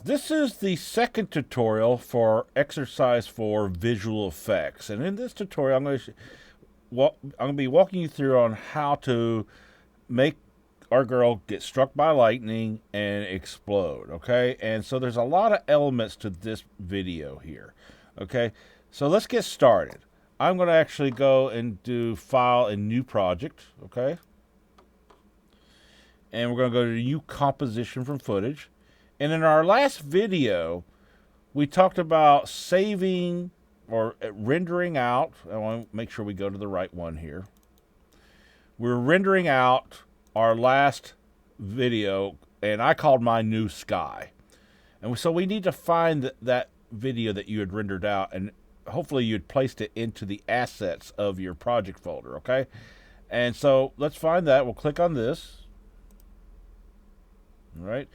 This is the second tutorial for exercise for visual effects. And in this tutorial, I'm going to be walking you through on how to make our girl get struck by lightning and explode, okay? And so there's a lot of elements to this video here, okay? So let's get started. I'm going to actually go and do File and New Project, okay? And we're going to go to New Composition from Footage. And in our last video, we talked about saving or rendering out. I want to make sure we go to the right one here. We're rendering out our last video, and I called mine New Sky. And so we need to find that video that you had rendered out, and hopefully you'd placed it into the assets of your project folder, okay? And so let's find that. We'll click on this. All right.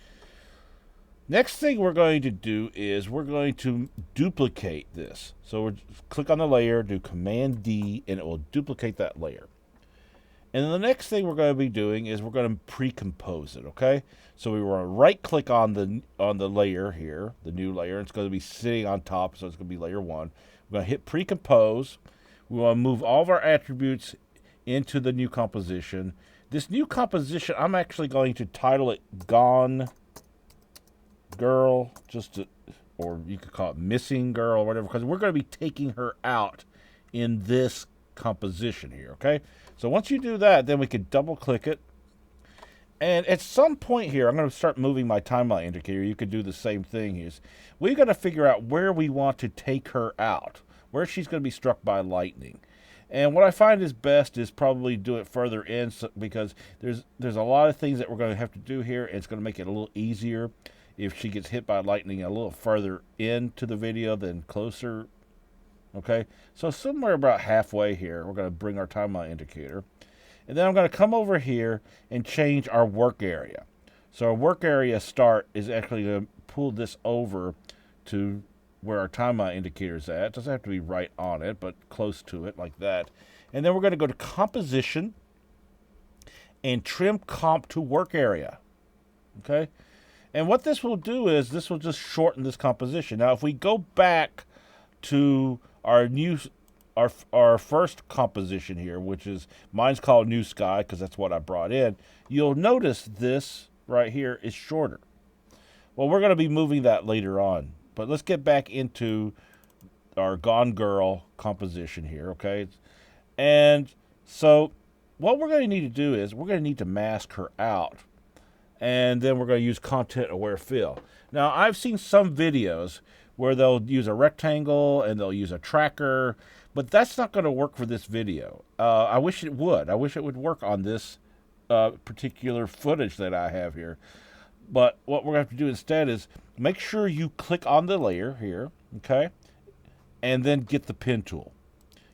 Next thing we're going to do is we're going to duplicate this. So we'll click on the layer, do Command D, and it will duplicate that layer. And then the next thing we're going to be doing is we're going to pre-compose it, okay? So we want to right-click on the layer here, the new layer. It's going to be sitting on top, so it's going to be layer 1. We're going to hit pre-compose. We want to move all of our attributes into the new composition. This new composition, I'm actually going to title it Gone Girl, or you could call it Missing Girl, or whatever, because we're going to be taking her out in this composition here, okay? So once you do that, then we can double click it. And at some point here, I'm going to start moving my timeline indicator. You could do the same thing. We've got to figure out where we want to take her out, where she's going to be struck by lightning. And what I find is best is probably do it further in, because there's a lot of things that we're going to have to do here. And it's going to make it a little easier if she gets hit by lightning a little further into the video than closer. Okay, so somewhere about halfway here, we're going to bring our timeline indicator. And then I'm going to come over here and change our work area. So our work area start is actually going to pull this over to where our timeline indicator is at. It doesn't have to be right on it, but close to it, like that. And then we're going to go to Composition and Trim Comp to Work Area. Okay? And what this will do is this will just shorten this composition. Now, if we go back to our first composition here, which is mine's called New Sky because that's what I brought in, you'll notice this right here is shorter. Well, we're going to be moving that later on, but let's get back into our Gone Girl composition here, okay? And so what we're going to need to do is we're going to need to mask her out, and then we're going to use content aware fill. Now, I've seen some videos where they'll use a rectangle and they'll use a tracker, but that's not going to work for this video. I wish it would. I wish it would work on this particular footage that I have here. But what we're going to have to do instead is make sure you click on the layer here, okay, and then get the pen tool.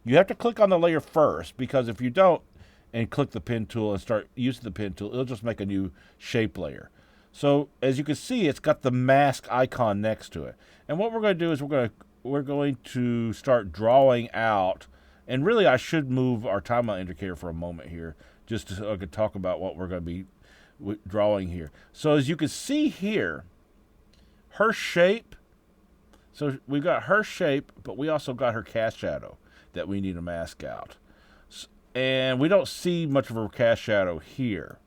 You have to click on the layer first, because if you don't and click the pen tool and start using the pen tool, it'll just make a new shape layer. So as you can see, it's got the mask icon next to it. And what we're going to do is we're going to start drawing out. And really, I should move our timeline indicator for a moment here, just so I could talk about what we're going to be drawing here. So as you can see here, her shape. So we've got her shape, but we also got her cast shadow that we need to mask out. And we don't see much of her cast shadow here,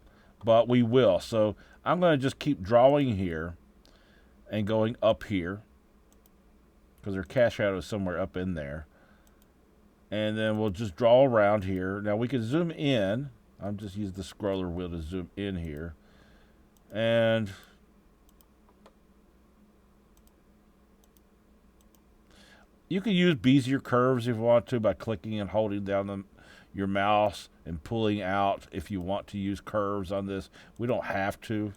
but we will. So I'm going to just keep drawing here and going up here, because her cast shadow is somewhere up in there. And then we'll just draw around here. Now we can zoom in. I'm just using the scroller wheel to zoom in here. And you can use Bezier curves if you want to by clicking and holding down your mouse and pulling out if you want to use curves on this. We don't have to.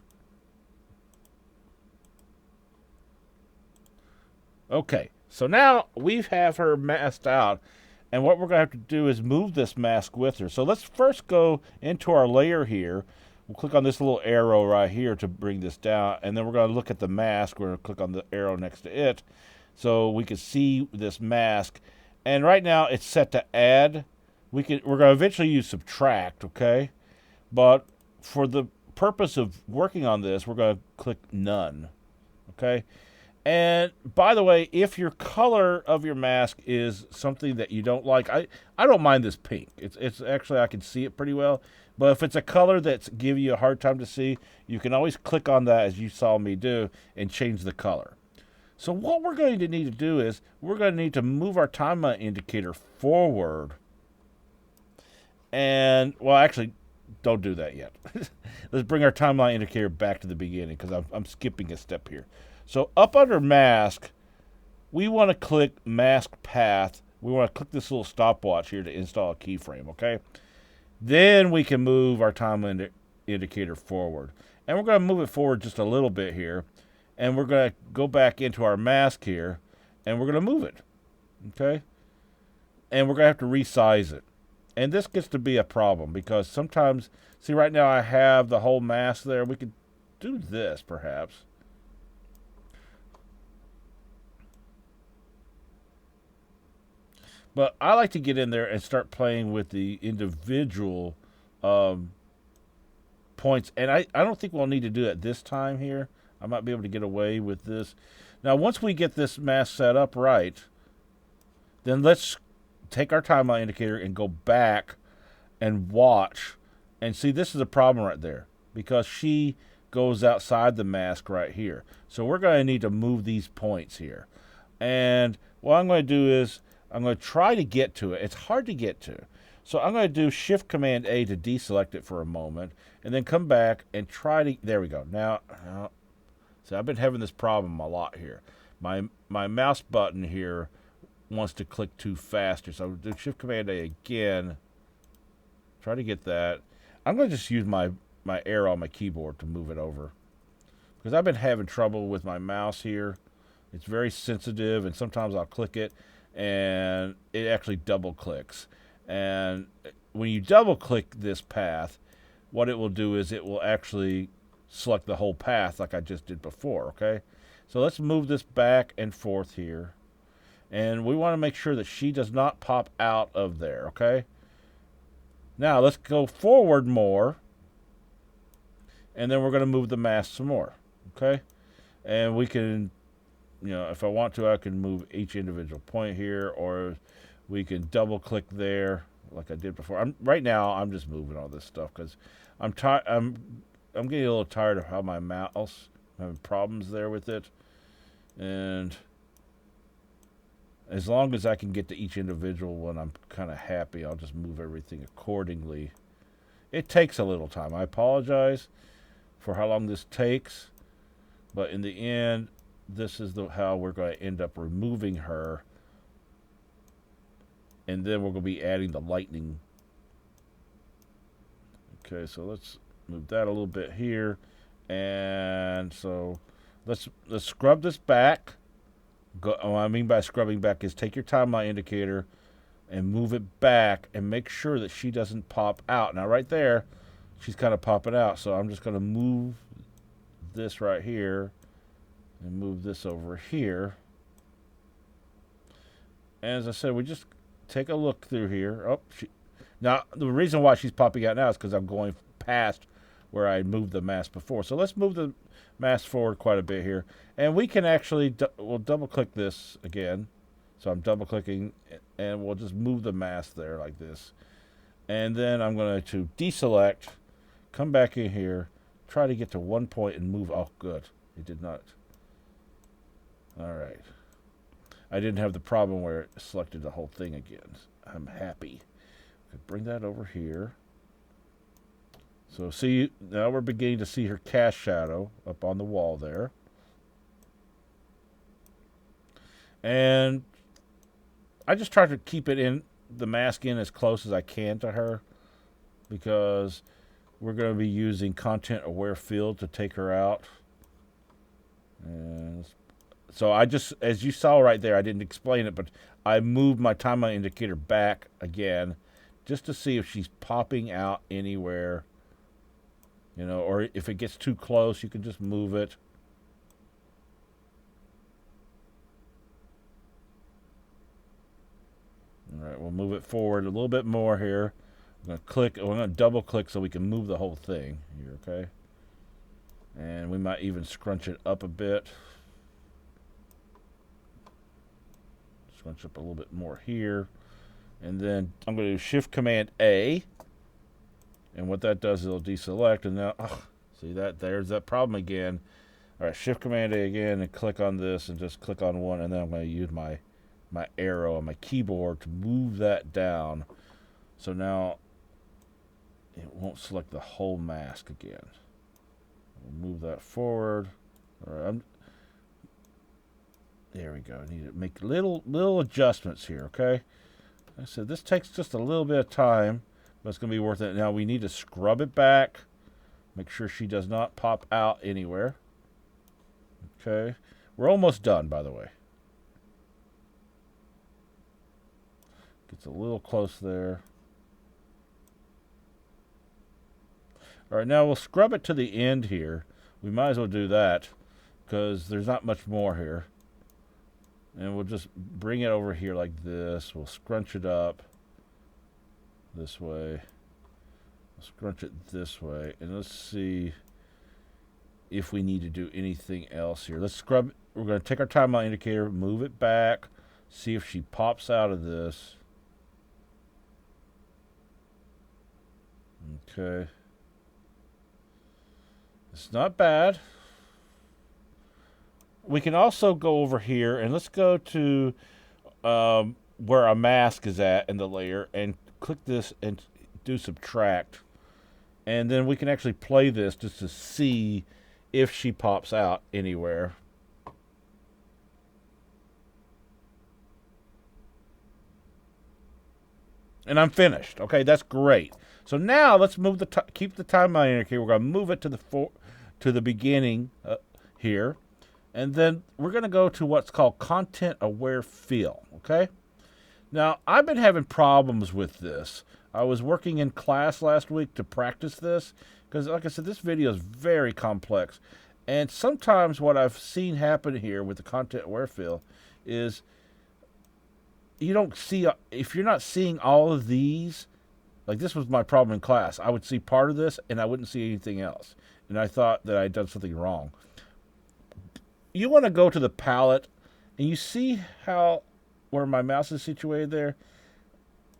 Okay, so now we have her masked out, and what we're going to have to do is move this mask with her. So let's first go into our layer here. We'll click on this little arrow right here to bring this down, and then we're going to look at the mask. We're going to click on the arrow next to it so we can see this mask. And right now it's set to add. We're going to eventually use subtract, okay? But for the purpose of working on this, we're going to click none. Okay? And by the way, if your color of your mask is something that you don't like, I don't mind this pink. It's actually, I can see it pretty well. But if it's a color that's giving you a hard time to see, you can always click on that, as you saw me do, and change the color. So what we're going to need to do is we're going to need to move our timeline indicator forward. And, well, actually, don't do that yet. Let's bring our timeline indicator back to the beginning, because I'm skipping a step here. So up under mask, we want to click mask path. We want to click this little stopwatch here to install a keyframe, okay? Then we can move our timeline indicator forward. And we're going to move it forward just a little bit here. And we're going to go back into our mask here, and we're going to move it, okay? And we're going to have to resize it. And this gets to be a problem, because sometimes, see, right now I have the whole mask there. We could do this, perhaps. But I like to get in there and start playing with the individual points. And I don't think we'll need to do it this time here. I might be able to get away with this. Now, once we get this mask set up right, then let's take our timeline indicator and go back and watch. And see, this is a problem right there, because she goes outside the mask right here. So we're going to need to move these points here. And what I'm going to do is I'm going to try to get to it. It's hard to get to. So I'm going to do Shift Command A to deselect it for a moment, and then come back and try to, there we go. Now, see, I've been having this problem a lot here. My mouse button here wants to click too fast here. So I'll do Shift Command A again. Try to get that. I'm going to just use my arrow on my keyboard to move it over, because I've been having trouble with my mouse here. It's very sensitive, and sometimes I'll click it, and it actually double clicks. And when you double click this path, what it will do is it will actually select the whole path like I just did before, okay? So let's move this back and forth here. And we want to make sure that she does not pop out of there, okay? Now let's go forward more. And then we're going to move the mask some more, okay? And we can, if I want to, I can move each individual point here, or we can double click there like I did before. Right now I'm just moving all this stuff because I'm getting a little tired of how my mouse, I'm having problems there with it. And as long as I can get to each individual one, I'm kind of happy. I'll just move everything accordingly. It takes a little time. I apologize for how long this takes, but in the end, this is how we're going to end up removing her. And then we're going to be adding the lightning. Okay, so let's move that a little bit here. And so let's scrub this back. What I mean by scrubbing back is take your timeline indicator and move it back and make sure that she doesn't pop out. Now right there, she's kind of popping out. So I'm just going to move this right here and move this over here. And as I said, we just take a look through here. Oh, now the reason why she's popping out now is because I'm going past where I moved the mask before. So let's move the mask forward quite a bit here. And we can actually, we'll double click this again. So I'm double clicking, and we'll just move the mask there like this. And then I'm going to deselect, come back in here, try to get to one point and move. Oh, good. It did not. All right. I didn't have the problem where it selected the whole thing again. I'm happy. Bring that over here. So see, now we're beginning to see her cast shadow up on the wall there. And I just try to keep it in, the mask in as close as I can to her, because we're going to be using content aware field to take her out. And so I just, as you saw right there, I didn't explain it, but I moved my timeline indicator back again just to see if she's popping out anywhere. Or if it gets too close, you can just move it. All right, we'll move it forward a little bit more here. I'm going to click, we're going to double click so we can move the whole thing here, okay? And we might even scrunch it up a bit. scrunch up a little bit more here. And then I'm going to do Shift Command A. And what that does is it'll deselect. And now, see that? There's that problem again. All right, Shift Command A again and click on this and just click on one. And then I'm going to use my arrow on my keyboard to move that down. So now it won't select the whole mask again. We'll move that forward. All right, there we go. I need to make little adjustments here, okay? I said this takes just a little bit of time, but it's going to be worth it. Now we need to scrub it back. Make sure she does not pop out anywhere. Okay. We're almost done, by the way. Gets a little close there. All right, now we'll scrub it to the end here. We might as well do that because there's not much more here. And we'll just bring it over here like this. We'll scrunch it up this way. We'll scrunch it this way. And let's see if we need to do anything else here. Let's scrub. We're going to take our timeline indicator, move it back, see if she pops out of this. Okay. It's not bad. We can also go over here and let's go to where our mask is at in the layer and click this and do subtract. And then we can actually play this just to see if she pops out anywhere. And I'm finished. Okay, that's great. So now let's move keep the timeline indicator. We're going to move it to the beginning here. And then we're going to go to what's called Content Aware Fill, okay? Now, I've been having problems with this. I was working in class last week to practice this because, like I said, this video is very complex. And sometimes what I've seen happen here with the Content Aware Fill is you don't see, if you're not seeing all of these, like this was my problem in class. I would see part of this and I wouldn't see anything else. And I thought that I'd done something wrong. You want to go to the palette, and you see how where my mouse is situated there?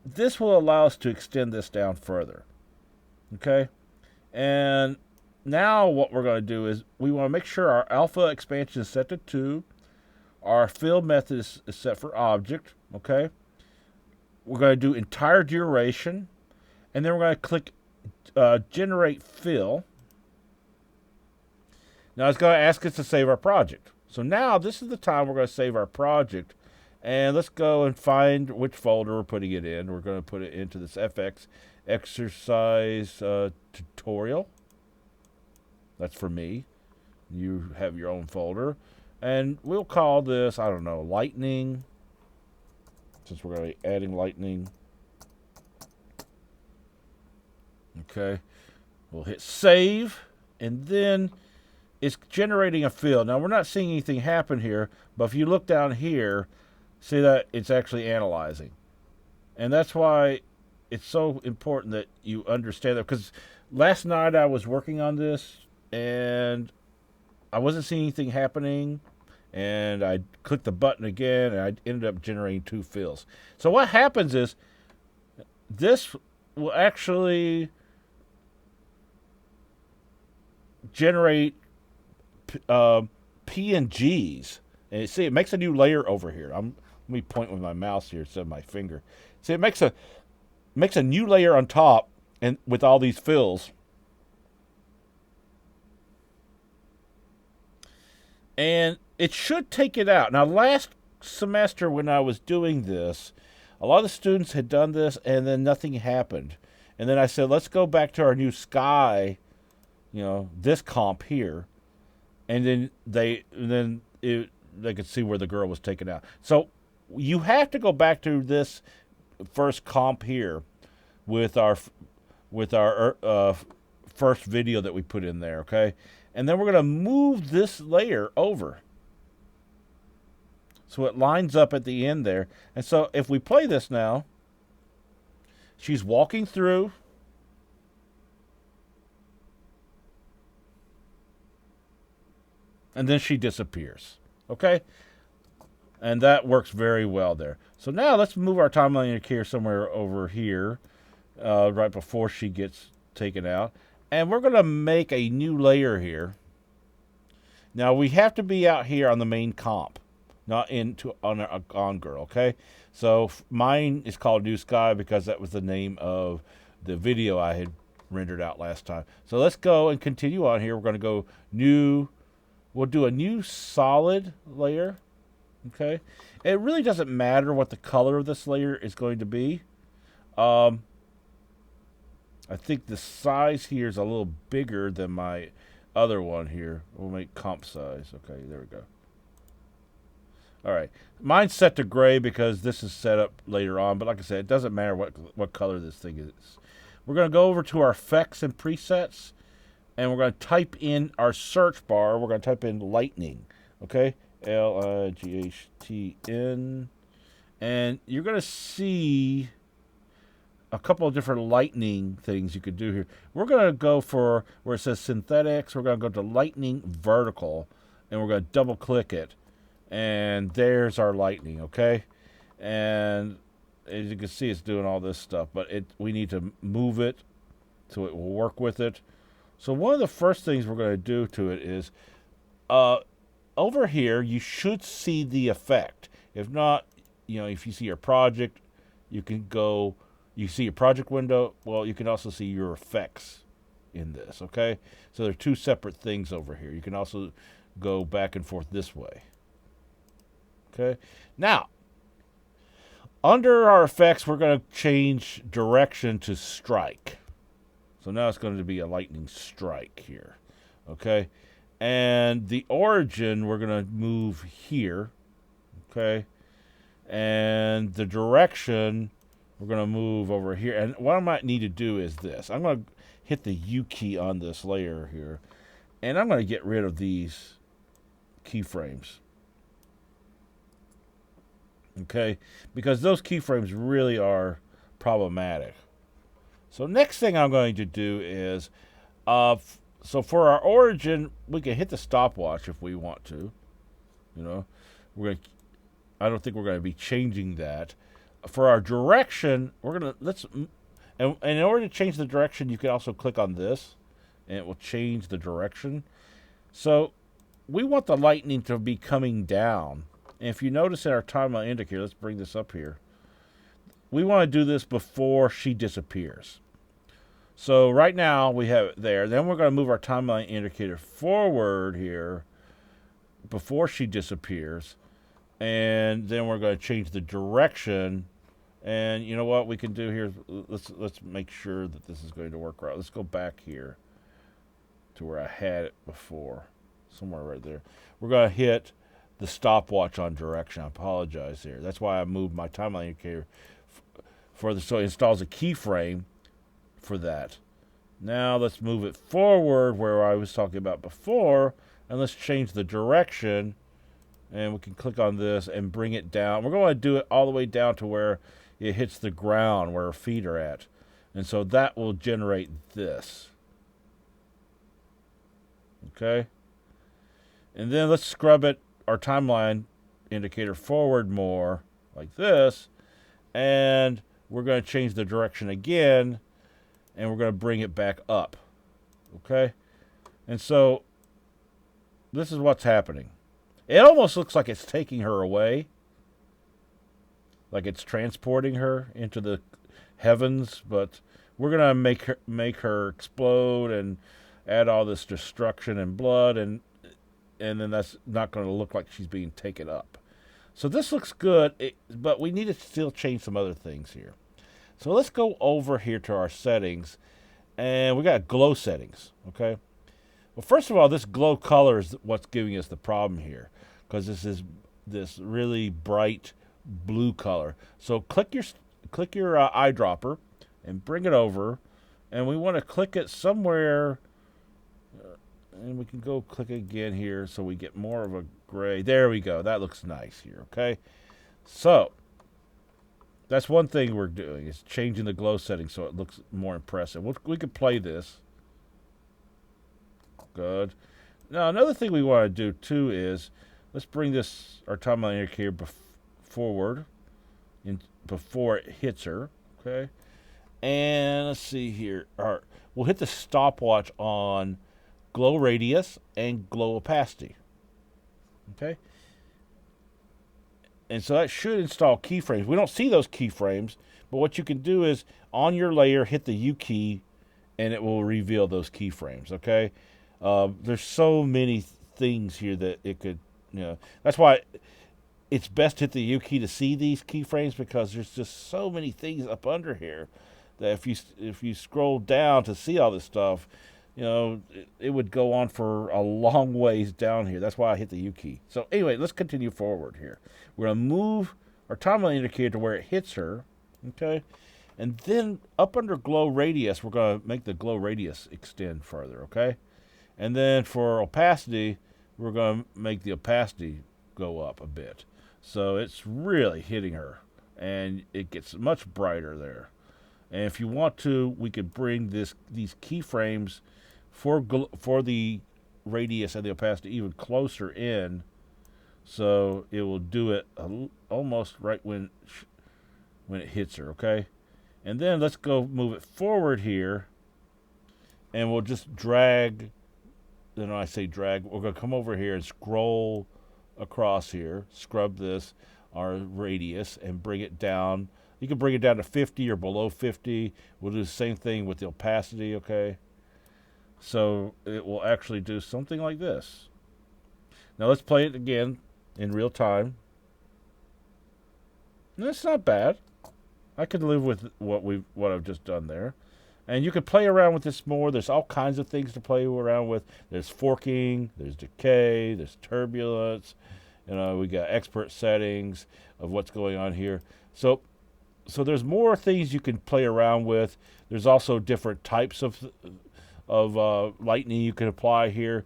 This will allow us to extend this down further. Okay? And now what we're going to do is we want to make sure our alpha expansion is set to 2. Our fill method is set for object. Okay? We're going to do entire duration, and then we're going to click generate fill. Now it's going to ask us to save our project. So now this is the time we're going to save our project. And let's go and find which folder we're putting it in. We're going to put it into this FX exercise tutorial. That's for me. You have your own folder. And we'll call this, I don't know, lightning. Since we're going to be adding lightning. Okay. We'll hit save. And then it's generating a fill. Now, we're not seeing anything happen here, but if you look down here, see that it's actually analyzing. And that's why it's so important that you understand that. Because last night I was working on this, and I wasn't seeing anything happening, and I clicked the button again, and I ended up generating 2 fills. So what happens is this will actually generate PNGs, and see it makes a new layer over here. Let me point with my mouse here instead of my finger. See, it makes a new layer on top, and with all these fills. And it should take it out. Now, last semester when I was doing this, a lot of the students had done this, and then nothing happened. And then I said, let's go back to our new sky, this comp here. And then they could see where the girl was taken out. So you have to go back to this first comp here with our first video that we put in there, okay? And then we're going to move this layer over so it lines up at the end there. And so if we play this now, she's walking through. And then she disappears. Okay? And that works very well there. So now let's move our timeline indicator somewhere over here, right before she gets taken out. And we're going to make a new layer here. Now we have to be out here on the main comp, not on girl, okay? So mine is called New Sky because that was the name of the video I had rendered out last time. So let's go and continue on here. We're going to go new. We'll do a new solid layer, okay? It really doesn't matter what the color of this layer is going to be. I think the size here is a little bigger than my other one here. We'll make comp size. Okay, there we go. All right. Mine's set to gray because this is set up later on. But like I said, it doesn't matter what color this thing is. We're going to go over to our effects and presets. And we're going to type in our search bar. We're going to type in lightning. Okay? Lightn. And you're going to see a couple of different lightning things you could do here. We're going to go for where it says synthetics. We're going to go to lightning vertical. And we're going to double click it. And there's our lightning, okay? And as you can see, it's doing all this stuff. But we need to move it so it will work with it. So one of the first things we're going to do to it is, over here, you should see the effect. If not, if you see your project, you can go, you see your project window. Well, you can also see your effects in this, okay? So there are two separate things over here. You can also go back and forth this way. Okay, now, under our effects, we're going to change direction to strike. So now it's going to be a lightning strike here. Okay, and the origin, we're going to move here. Okay, and the direction, we're going to move over here. And what I might need to do is this. I'm going to hit the U key on this layer here, and I'm going to get rid of these keyframes. Okay, because those keyframes really are problematic. So next thing I'm going to do is, so for our origin, we can hit the stopwatch if we want to. I don't think we're going to be changing that. For our direction, we're going to and in order to change the direction, you can also click on this, and it will change the direction. So we want the lightning to be coming down. And if you notice in our timeline indicator, let's bring this up here. We want to do this before she disappears. So right now we have it there. Then we're going to move our timeline indicator forward here before she disappears. And then we're going to change the direction. And you know what we can do here? Let's make sure that this is going to work right. Let's go back here to where I had it before. Somewhere right there. We're going to hit the stopwatch on direction. I apologize here. That's why I moved my timeline indicator so it installs a keyframe for that. Now let's move it forward where I was talking about before, and let's change the direction, and we can click on this and bring it down. We're going to do it all the way down to where it hits the ground, where our feet are at. And so that will generate this. Okay? And then let's scrub it, our timeline indicator forward more, like this, and we're going to change the direction again, and we're going to bring it back up. Okay? And so this is what's happening. It almost looks like it's taking her away, like it's transporting her into the heavens, but we're going to make her explode and add all this destruction and blood, and then that's not going to look like she's being taken up. So this looks good, but we need to still change some other things here. So let's go over here to our settings, and we got glow settings, okay? Well, first of all, this glow color is what's giving us the problem here, because this is this really bright blue color. So click your eyedropper and bring it over, and we want to click it somewhere. And we can go click again here so we get more of a gray. There we go. That looks nice here, okay? So that's one thing we're doing, is changing the glow setting so it looks more impressive. We could play this. Good. Now, another thing we want to do, too, is let's bring this our timeline indicator forward before it hits her. Okay, and let's see here. All right, we'll hit the stopwatch on glow radius and glow opacity. Okay, and so that should install keyframes. We don't see those keyframes, but what you can do is on your layer hit the U key, and it will reveal those keyframes. Okay, there's so many things here that it could. That's why it's best to hit the U key to see these keyframes, because there's just so many things up under here that if you scroll down to see all this stuff, it would go on for a long ways down here. That's why I hit the U key. So anyway, let's continue forward here. We're going to move our timeline indicator to where it hits her, okay? And then up under glow radius, we're going to make the glow radius extend further, okay? And then for opacity, we're going to make the opacity go up a bit. So it's really hitting her, and it gets much brighter there. And if you want to, we could bring these keyframes for the radius and the opacity even closer in, so it will do it almost right when it hits her. Okay, and then let's go move it forward here, and we'll just drag. Then when I say drag, we're going to come over here and scroll across here, scrub our radius, and bring it down. You can bring it down to 50 or below 50. We'll do the same thing with the opacity, okay? So it will actually do something like this. Now let's play it again in real time. And it's not bad. I could live with what I've just done there. And you can play around with this more. There's all kinds of things to play around with. There's forking, there's decay, there's turbulence. We got expert settings of what's going on here. So there's more things you can play around with. There's also different types of lightning you can apply here.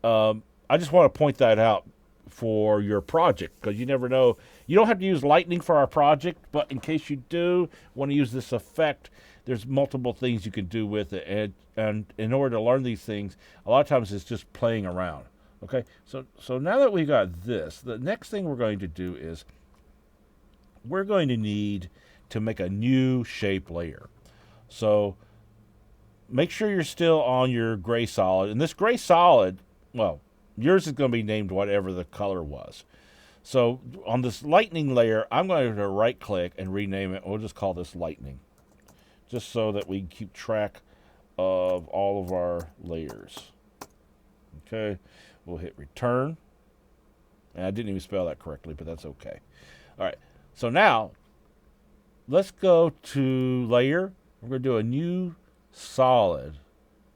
I just want to point that out for your project, because you never know. You don't have to use lightning for our project, but in case you do want to use this effect, there's multiple things you can do with it. And in order to learn these things, a lot of times it's just playing around. Okay, so now that we got this, the next thing we're going to do is we're going to need to make a new shape layer. So make sure you're still on your gray solid. And this gray solid, well, yours is going to be named whatever the color was. So on this lightning layer, I'm going to right click and rename it. We'll just call this lightning, just so that we keep track of all of our layers. Okay, we'll hit return. And I didn't even spell that correctly, but that's okay. All right, so now let's go to layer. We're going to do a new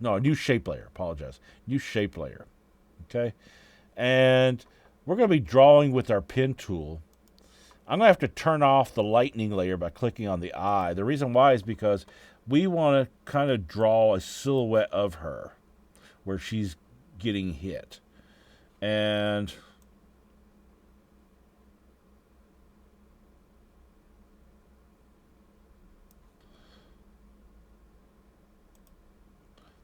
a new shape layer. Apologize. New shape layer. Okay, and we're going to be drawing with our pen tool. I'm going to have to turn off the lightning layer by clicking on the eye. The reason why is because we want to kind of draw a silhouette of her where she's getting hit. And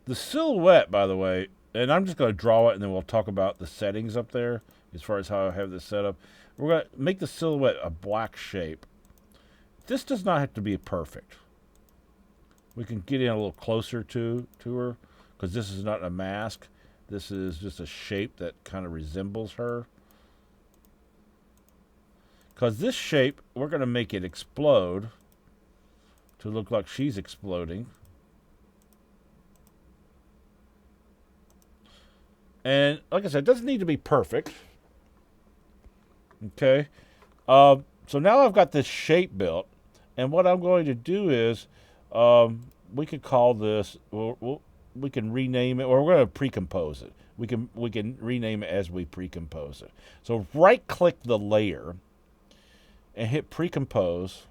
the silhouette, by the way, and I'm just going to draw it, and then we'll talk about the settings up there as far as how I have this set up. We're going to make the silhouette a black shape. This does not have to be perfect. We can get in a little closer to her, because this is not a mask. This is just a shape that kind of resembles her. Because this shape, we're going to make it explode to look like she's exploding. And like I said, it doesn't need to be perfect. Okay. So now I've got this shape built. And what I'm going to do is, we could call this, we can rename it, or we're going to pre-compose it. We can rename it as we pre-compose it. So right-click the layer and hit pre-compose.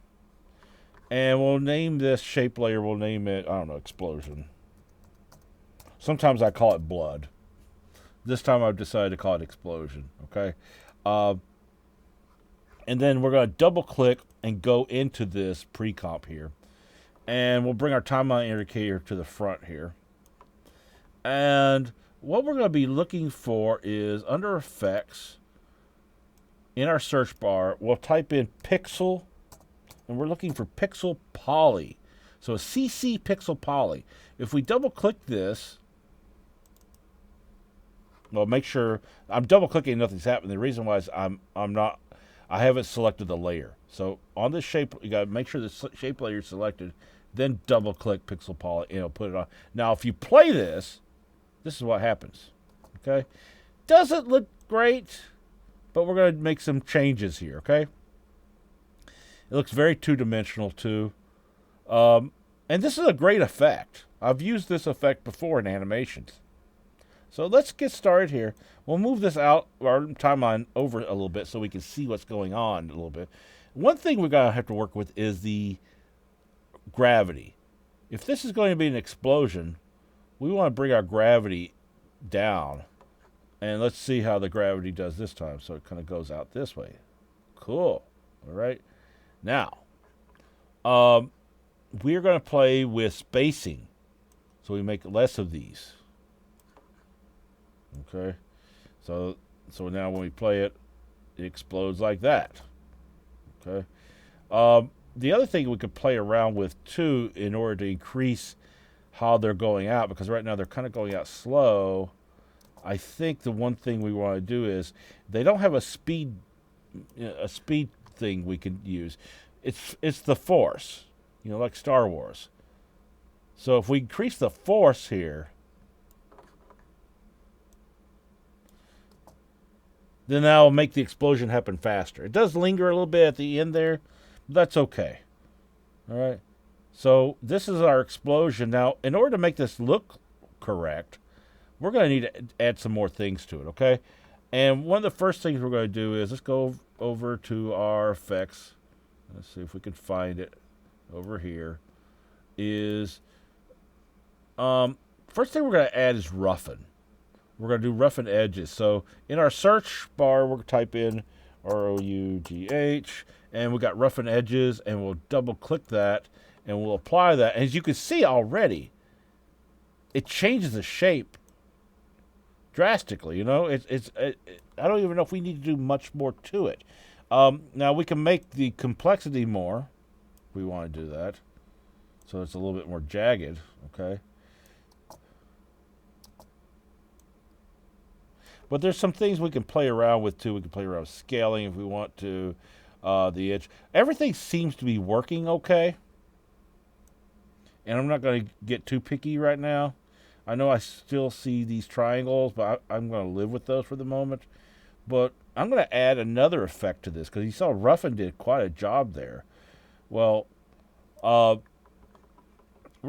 And we'll name this shape layer, we'll name it, I don't know, explosion. Sometimes I call it blood. This time I've decided to call it explosion, okay? And then we're going to double-click and go into this pre-comp here. And we'll bring our timeline indicator to the front here. And what we're going to be looking for is under Effects, in our search bar, we'll type in pixel, and we're looking for pixel poly. So a CC pixel poly. If we double click this, well, make sure I'm double clicking, nothing's happening. The reason why is I haven't selected the layer. So on this shape, you got to make sure the shape layer is selected, then double click pixel poly, and it'll put it on. Now, if you play this, this is what happens. Okay, doesn't look great, but we're going to make some changes here. Okay, it looks very two-dimensional too, and this is a great effect. I've used this effect before in animations. So let's get started here. We'll move this out, our timeline over a little bit so we can see what's going on a little bit. One thing we're going to have to work with is the gravity. If this is going to be an explosion, we want to bring our gravity down. And let's see how the gravity does this time. So it kind of goes out this way. Cool. All right. Now, we're going to play with spacing. So we make less of these. Okay, so now when we play it, it explodes like that. Okay, the other thing we could play around with too, in order to increase how they're going out, because right now they're kind of going out slow. I think the one thing we want to do is they don't have a speed thing we can use. It's the force, like Star Wars. So if we increase the force here, then that'll make the explosion happen faster. It does linger a little bit at the end there, but that's okay. All right. So this is our explosion. Now, in order to make this look correct, we're going to need to add some more things to it, okay? And one of the first things we're going to do is let's go over to our effects. Let's see if we can find it over here. Is first thing we're going to add is roughen. We're going to do roughen edges. So in our search bar, we'll type in ROUGH, and we got roughen edges, and we'll double click that, and we'll apply that. And as you can see already, it changes the shape drastically. I don't even know if we need to do much more to it. Now we can make the complexity more. If we want to do that, so it's a little bit more jagged. Okay. But there's some things we can play around with too. We can play around with scaling if we want to. The edge. Everything seems to be working okay. And I'm not going to get too picky right now. I know I still see these triangles, but I'm going to live with those for the moment. But I'm going to add another effect to this, because you saw Ruffin did quite a job there. Well, we're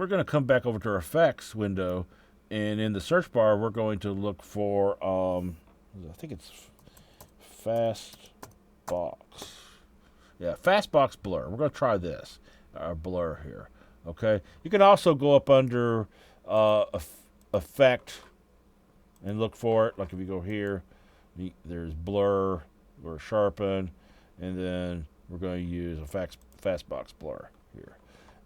going to come back over to our effects window. And in the search bar, we're going to look for, I think it's Fastbox. Yeah, Fastbox Blur. We're going to try this, our blur here. Okay. You can also go up under Effect and look for it. Like if you go here, there's Blur or Sharpen, and then we're going to use a Fastbox Blur here.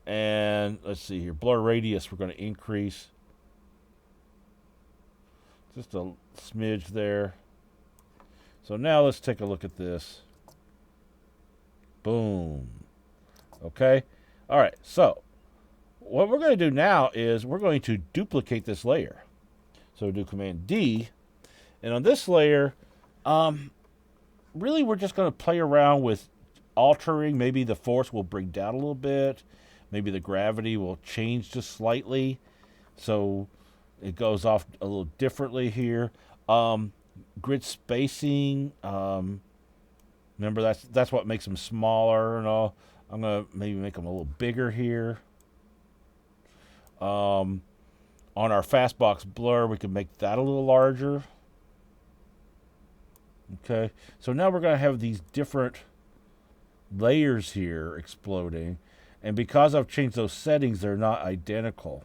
And let's see here, Blur Radius, we're going to increase. Just a smidge there. So now let's take a look at this. Boom. Okay. All right. So what we're going to do now is we're going to duplicate this layer. So do Command D. And on this layer, really we're just going to play around with altering. Maybe the force will bring down a little bit. Maybe the gravity will change just slightly. So it goes off a little differently here. Grid spacing. Remember, that's what makes them smaller and all. I'm going to maybe make them a little bigger here. On our Fastbox Blur, we can make that a little larger. Okay. So now we're going to have these different layers here exploding. And because I've changed those settings, they're not identical.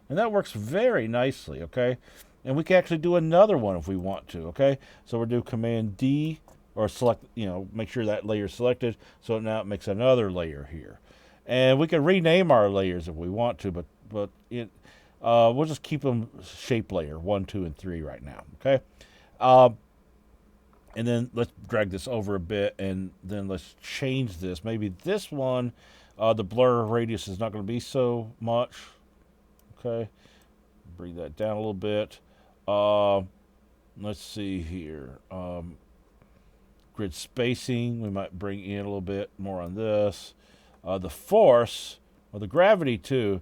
And that works very nicely, okay? And we can actually do another one if we want to, okay? So we'll do Command D, or select, make sure that layer is selected. So now it makes another layer here. And we can rename our layers if we want to, but we'll just keep them shape layer 1, 2, and 3 right now, okay? And then let's drag this over a bit, and then let's change this. Maybe this one, the blur radius is not going to be so much. Okay, bring that down a little bit. Let's see here. Grid spacing, we might bring in a little bit more on this. The force, or the gravity too.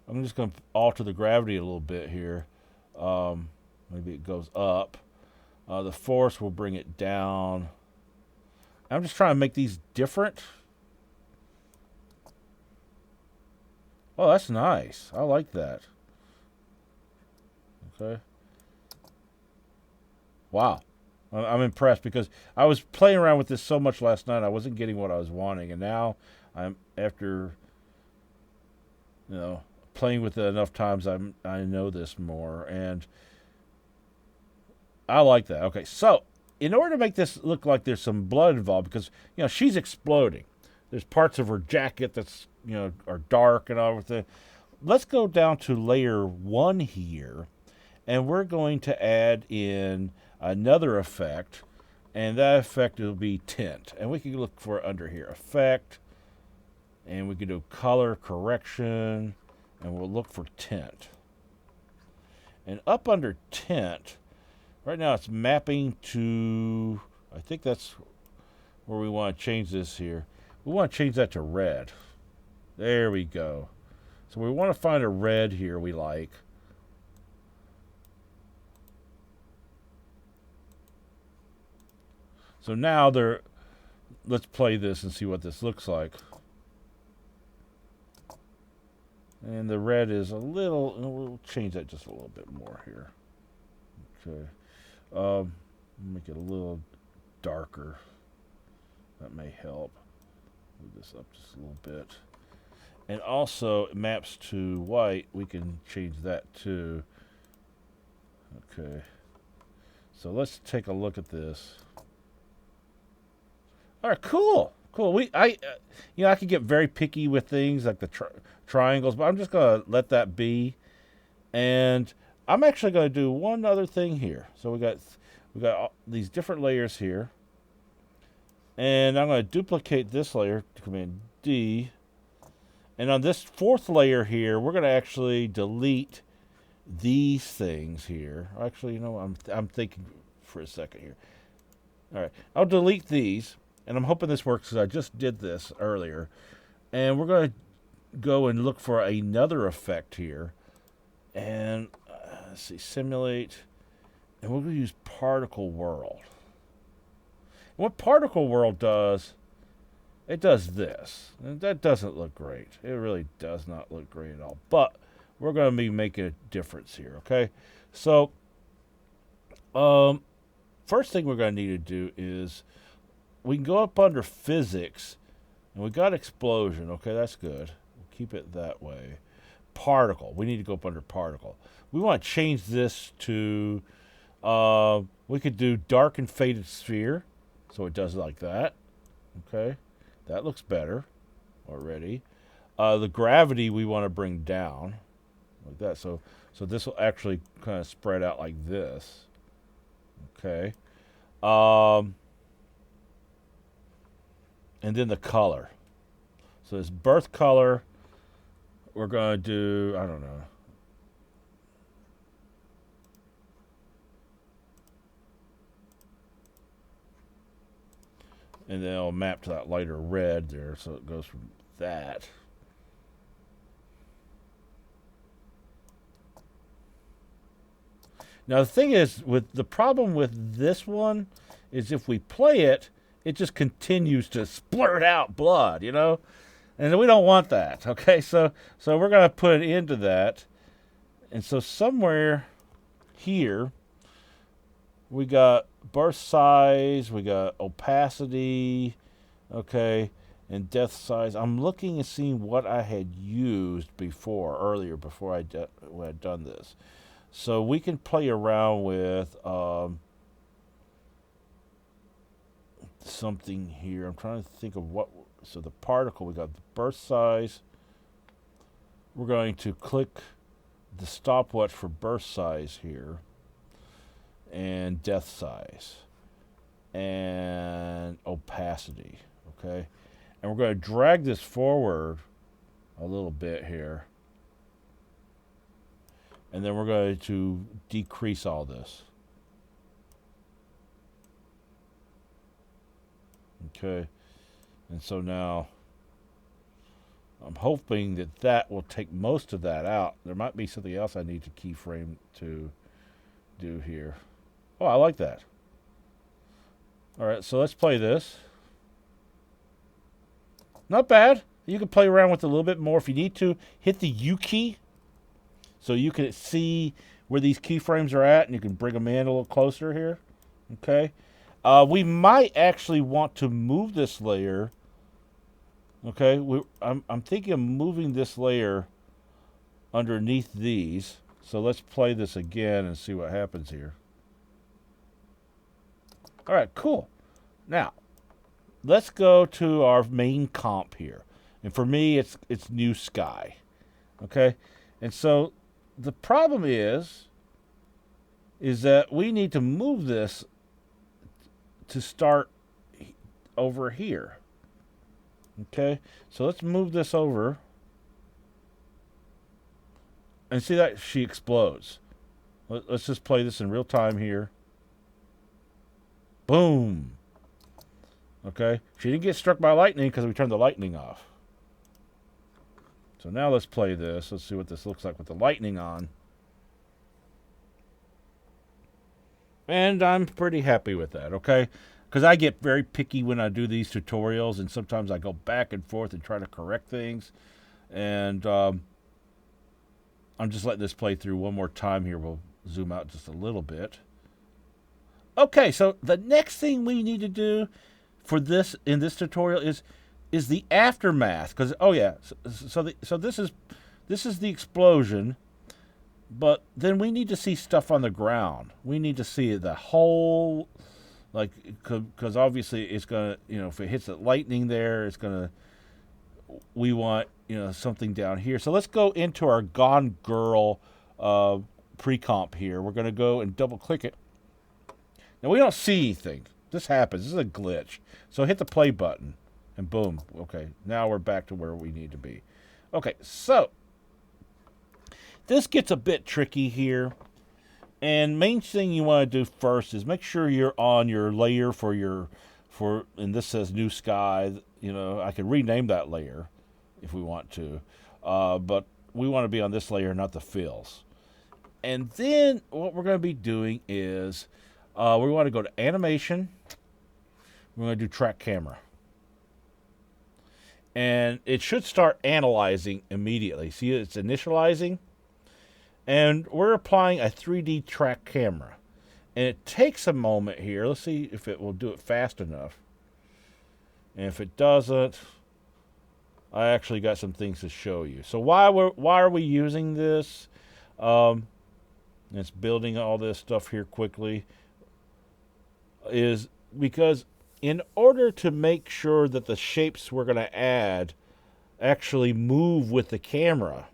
I'm just going to alter the gravity a little bit here. Maybe it goes up. The force will bring it down. I'm just trying to make these different. Oh, that's nice. I like that. Okay. Wow. I'm impressed because I was playing around with this so much last night I wasn't getting what I was wanting, and now I'm after playing with it enough times I know this more, and I like that. Okay, so in order to make this look like there's some blood involved, because she's exploding, there's parts of her jacket that's are dark and everything. Let's go down to layer 1 here, and we're going to add in another effect, and that effect will be tint. And we can look for it under here, effect, and we can do color correction, and we'll look for tint. And up under tint, right now it's mapping to, I think that's where we want to change this here. We want to change that to red. There we go. So we want to find a red here we like. So now let's play this and see what this looks like. And the red is a little, we'll change that just a little bit more here. Okay. Make it a little darker. That may help. Move this up just a little bit. And also, it maps to white. We can change that too. Okay. So let's take a look at this. All right, cool. I could get very picky with things like the triangles, but I'm just gonna let that be. And I'm actually gonna do one other thing here. So we got all these different layers here, and I'm gonna duplicate this layer. Command D, and on this 4th layer here, we're gonna actually delete these things here. Actually, I'm thinking for a second here. All right, I'll delete these. And I'm hoping this works because I just did this earlier. And we're going to go and look for another effect here. And let's see, simulate. And we're going to use particle world. And what particle world does, it does this. And that doesn't look great. It really does not look great at all. But we're going to be making a difference here, okay? So, first thing we're going to need to do is we can go up under physics, and we got explosion. Okay, that's good. We'll keep it that way. Particle. We need to go up under particle. We want to change this to, we could do dark and faded sphere, so it does like that. Okay, that looks better already. The gravity we want to bring down, like that. So this will actually kind of spread out like this. Okay. And then the color. So this birth color, we're going to do, I don't know. And then I'll map to that lighter red there, so it goes from that. Now the thing is, with the problem with this one is if we play it, it just continues to splurt out blood, and we don't want that. Okay, so we're going to put an end to that, and so somewhere here we got burst size, we got opacity, okay, and depth size. I'm looking and seeing what I had used earlier before I had done this, so we can play around with something here. I'm trying to think of what. So the particle, we got the burst size. We're going to click the stopwatch for burst size here and depth size. and opacity. Okay, and we're going to drag this forward a little bit here, and then we're going to decrease all this. Okay, and so now I'm hoping that that will take most of that out. There might be something else I need to keyframe to do here. Oh, I like that. All right, so let's play this. Not bad. You can play around with it a little bit more if you need to. Hit the U key so you can see where these keyframes are at, and you can bring them in a little closer here. Okay. We might actually want to move this layer. Okay, I'm thinking of moving this layer underneath these. So let's play this again and see what happens here. All right, cool. Now, let's go to our main comp here. And for me, it's New Sky. Okay? And so the problem is that we need to move this to start over here. Okay? So let's move this over. And see that she explodes. Let's just play this in real time here. Boom. Okay? She didn't get struck by lightning because we turned the lightning off. So now let's play this. Let's see what this looks like with the lightning on. And I'm pretty happy with that, okay? Because I get very picky when I do these tutorials, and sometimes I go back and forth and try to correct things. And I'm just letting this play through one more time here. We'll zoom out just a little bit. Okay, so the next thing we need to do for this in this tutorial is the aftermath. Because so this is the explosion, but then we need to see stuff on the ground. We need to see the whole, like, because obviously it's gonna, if it hits the lightning there, it's gonna. We want something down here. So let's go into our Gone Girl pre-comp here. We're gonna go and double click it. Now, we don't see anything. This happens. This is a glitch. So hit the play button, and boom. Okay, now we're back to where we need to be. Okay, so this gets a bit tricky here. And main thing you want to do first is make sure you're on your layer and this says New Sky. I can rename that layer if we want to. But we want to be on this layer, not the fills. And then what we're going to be doing is we want to go to animation. We're going to do track camera. And it should start analyzing immediately. See, it's initializing. And we're applying a 3D track camera. And it takes a moment here. Let's see if it will do it fast enough. And if it doesn't, I actually got some things to show you. So why are we using this? It's building all this stuff here quickly. Is because in order to make sure that the shapes we're going to add actually move with the camera,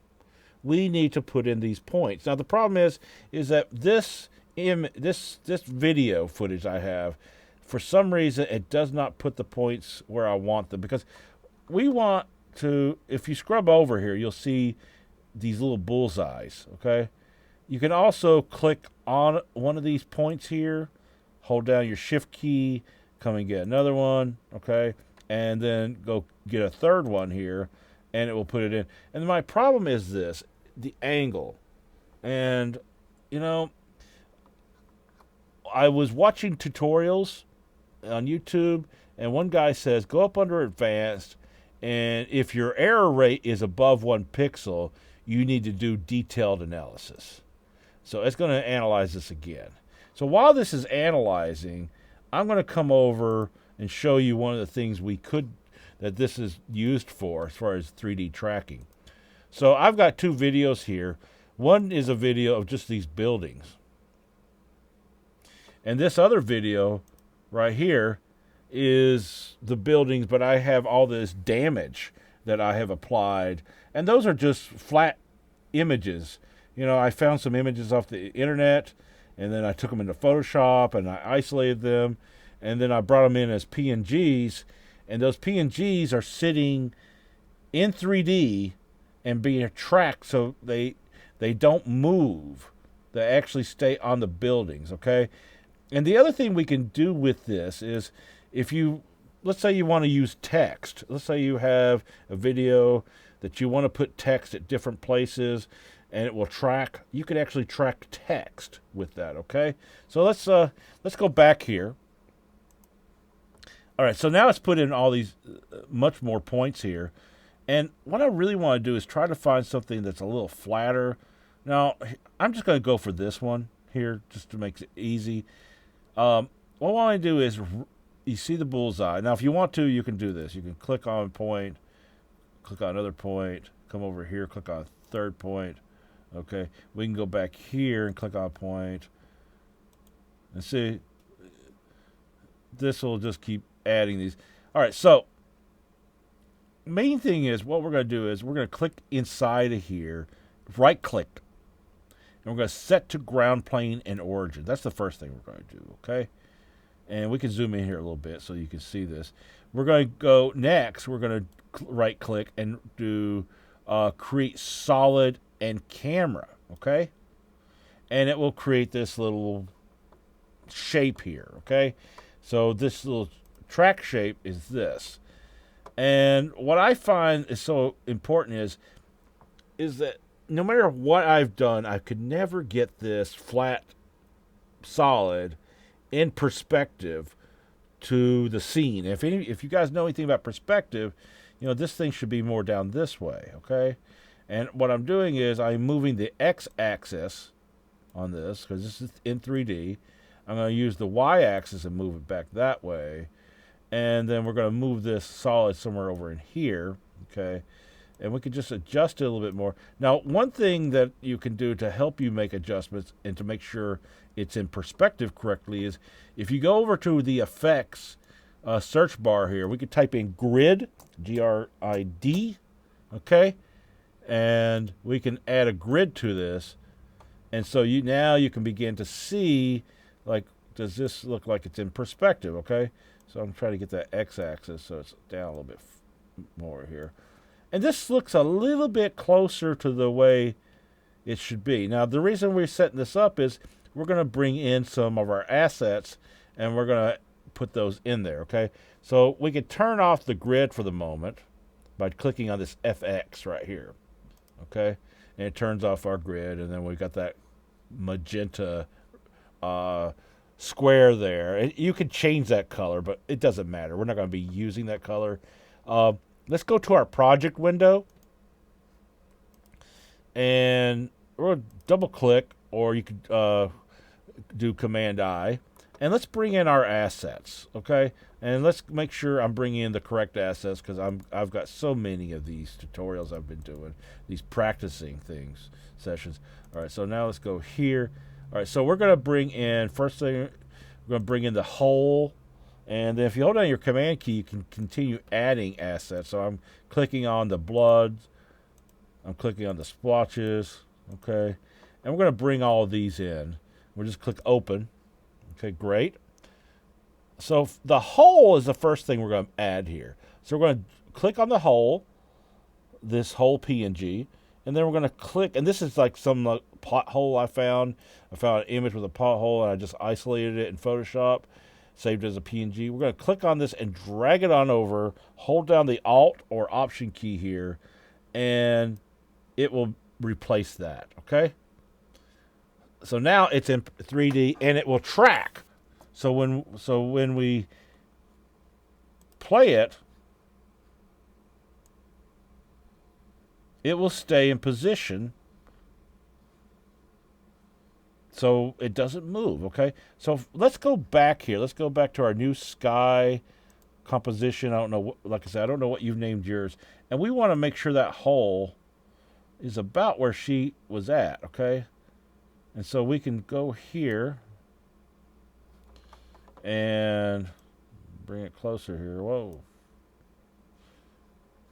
we need to put in these points. Now the problem is that this video footage I have, for some reason it does not put the points where I want them, because we want to, if you scrub over here, you'll see these little bullseyes, okay? You can also click on one of these points here, hold down your shift key, come and get another one, okay? And then go get a third one here, and it will put it in. And my problem is this, the angle. And, I was watching tutorials on YouTube, and one guy says, go up under advanced, and if your error rate is above 1 pixel, you need to do detailed analysis. So it's going to analyze this again. So while this is analyzing, I'm going to come over and show you one of the things that this is used for as far as 3D tracking. So I've got 2 videos here. One is a video of just these buildings. And this other video right here is the buildings, but I have all this damage that I have applied. And those are just flat images. I found some images off the internet, and then I took them into Photoshop, and I isolated them. and then I brought them in as PNGs, and those PNGs are sitting in 3D and being tracked so they don't move. They actually stay on the buildings, okay? And the other thing we can do with this is if you, let's say you want to use text. Let's say you have a video that you want to put text at different places and it will track. You can actually track text with that, okay? So let's go back here. All right, so now it's put in all these much more points here. And what I really want to do is try to find something that's a little flatter. Now, I'm just going to go for this one here just to make it easy. What I want to do is, you see the bullseye. Now, if you want to, you can do this. You can click on a point, click on another point, come over here, click on a third point. Okay, we can go back here and click on a point. And see, this will just keep adding these. All right, so main thing is what we're going to do is we're going to click inside of here, right click, and we're going to set to ground plane and origin. That's the first thing we're going to do, okay? And we can zoom in here a little bit so you can see this. We're going to go next, we're going to right click and do create solid and camera, okay? And it will create this little shape here, okay? So this little track shape is this. And what I find is so important is that no matter what I've done, I could never get this flat, solid, in perspective to the scene. If you guys know anything about perspective, you know this thing should be more down this way, okay? And what I'm doing is I'm moving the x-axis on this because this is in 3D. I'm going to use the y-axis and move it back that way. And then we're going to move this solid somewhere over in here, okay? And we can just adjust it a little bit more. Now, one thing that you can do to help you make adjustments and to make sure it's in perspective correctly is if you go over to the effects search bar here, we could type in grid, G-R-I-D, okay? And we can add a grid to this. And so now you can begin to see, like, does this look like it's in perspective, okay? So I'm trying to get that x-axis so it's down a little bit more here. And this looks a little bit closer to the way it should be. Now, the reason we're setting this up is we're going to bring in some of our assets, and we're going to put those in there, okay? So we can turn off the grid for the moment by clicking on this FX right here, okay? And it turns off our grid, and then we've got that magenta square there. And you can change that color, but it doesn't matter. We're not going to be using that color. Let's go to our project window, and we're going to double click, or you could do Command I, and let's bring in our assets, okay? And let's make sure I'm bringing in the correct assets because I've got so many of these tutorials I've been doing, these practicing things sessions. All right, so now let's go here. All right, so we're going to bring in, first thing, we're going to bring in the whole, and then if you hold down your command key, you can continue adding assets. So I'm clicking on the blood, I'm clicking on the splotches, okay? And we're going to bring all of these in. We'll just click open. Okay, great. So the whole is the first thing we're going to add here. So we're going to click on the whole, this whole PNG, and then we're going to click, and this is like some pothole I found. I found an image with a pothole, and I just isolated it in Photoshop, saved it as a PNG. We're going to click on this and drag it on over, hold down the Alt or Option key here, and it will replace that, okay? So now it's in 3D, and it will track. So when we play it, it will stay in position so it doesn't move, okay? So let's go back here. Let's go back to our new sky composition. I don't know, like I said, I don't know what you've named yours. And we want to make sure that hole is about where she was at, okay? And so we can go here and bring it closer here. Whoa.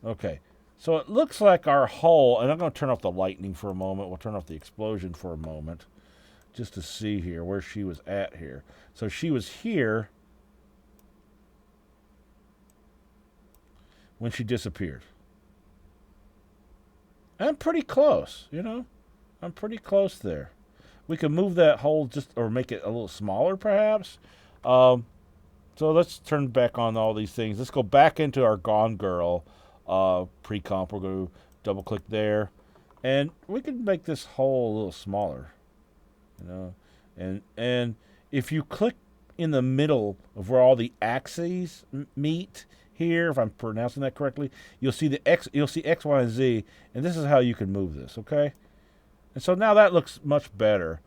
Okay. So it looks like our hole, and I'm going to turn off the lightning for a moment. We'll turn off the explosion for a moment just to see here where she was at here. So she was here, when she disappeared. And I'm pretty close, I'm pretty close there. We can move that hole just, or make it a little smaller perhaps. So let's turn back on all these things. Let's go back into our Gone Girl pre-comp. We're going to double click there. And we can make this hole a little smaller. And if you click in the middle of where all the axes meet here, if I'm pronouncing that correctly, you'll see X, Y, and Z, and this is how you can move this, okay? And so now that looks much better.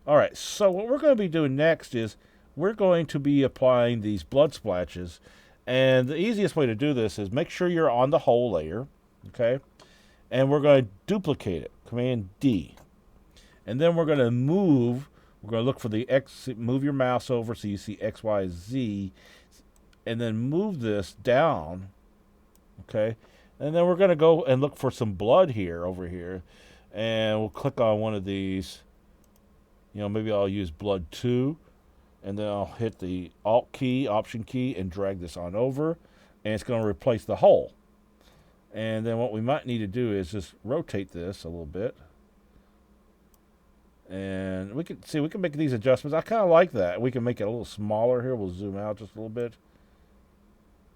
All right, so what we're going to be doing next is we're going to be applying these blood splashes, and the easiest way to do this is make sure you're on the whole layer, okay? And we're going to duplicate it, Command D. And then we're going to look for the X, move your mouse over so you see X, Y, Z, and then move this down, okay? And then we're going to go and look for some blood over here, and we'll click on one of these. Maybe I'll use blood 2, and then I'll hit the Alt key, Option key, and drag this on over, and it's going to replace the hole. And then what we might need to do is just rotate this a little bit. And we can make these adjustments. I kind of like that. We can make it a little smaller here. We'll zoom out just a little bit,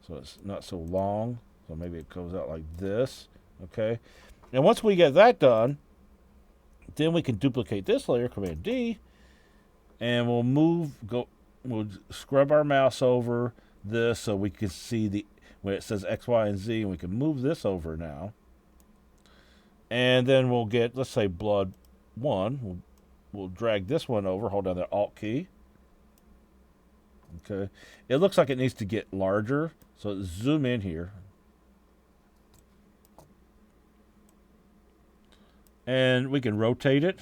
so it's not so long. So maybe it goes out like this, okay? And once we get that done, then we can duplicate this layer, Command D, and we'll scrub our mouse over this so we can see when it says X, Y, and Z, and we can move this over now. And then we'll get, let's say, blood 1. We'll drag this one over, hold down the Alt key. Okay. It looks like it needs to get larger, so zoom in here. And we can rotate it.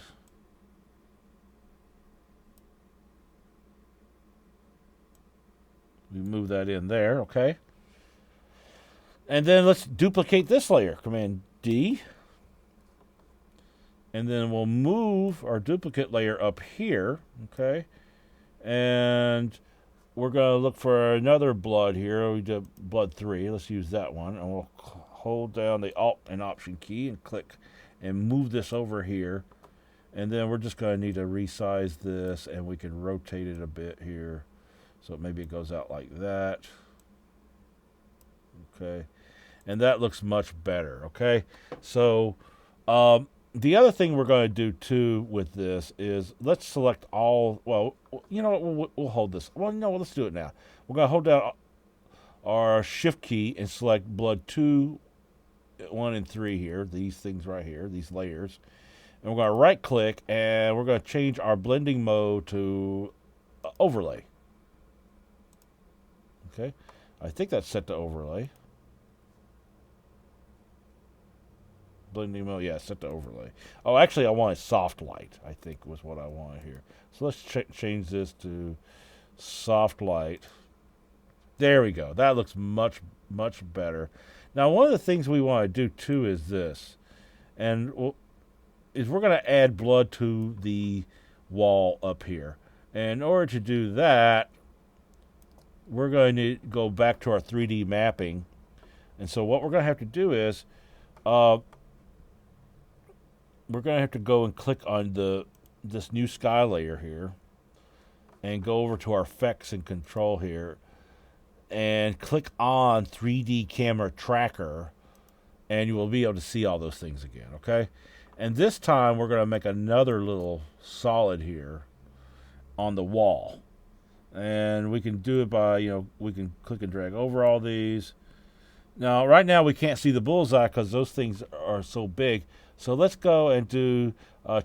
We move that in there, okay? And then let's duplicate this layer, Command D. And then we'll move our duplicate layer up here, okay? And we're going to look for another blood here. We did blood 3. Let's use that one. And we'll hold down the Alt and Option key and click and move this over here. And then we're just going to need to resize this, and we can rotate it a bit here. So maybe it goes out like that. Okay. And that looks much better, okay? So the other thing we're going to do, too, with this is let's select all... Well, you know what? We'll hold this. Well, no, let's do it now. We're going to hold down our Shift key and select blood 2, 1, and 3 here. These things right here, these layers. And we're going to right-click, and we're going to change our blending mode to overlay. Okay. I think that's set to overlay. Blending mode, yeah, set to overlay. Oh, actually, I want soft light, I think was what I wanted here. So let's change this to soft light. There we go. That looks much, much better. Now, one of the things we want to do, too, is this. And we're going to add blood to the wall up here. And in order to do that, we're going to go back to our 3D mapping. And so what we're going to have to do is we're going to have to go and click on this new sky layer here and go over to our effects and control here and click on 3D camera tracker, and you will be able to see all those things again, okay? And this time we're going to make another little solid here on the wall. And we can do it by, we can click and drag over all these. Now, right now we can't see the bullseye because those things are so big. So let's go and do